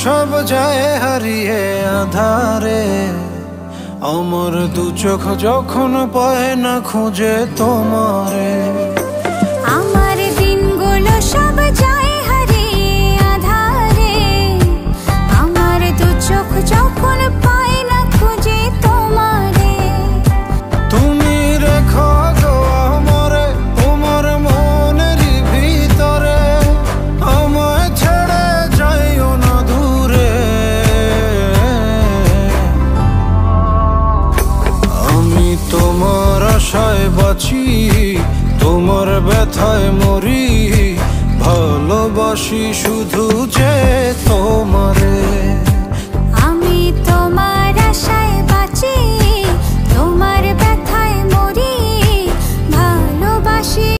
সব যায় হারিয়ে আধারে, আমার দু চোখ যখন পায় না খুঁজে তোমারে। আমার দিনগুলো সব যায় হারিয়ে আধারে, আমার দু চোখ যখন পায় না খুঁজে তোমারে। তুমি রেখো গো আমারে তোমার মনেরই ভিতরে, আমায় ছেড়ে যাইও না দূরে। আমি তোমার আশায় বাঁচি, তোমার ব্যথায় মরি, ভালোবাসি শুধু যে তোমারে।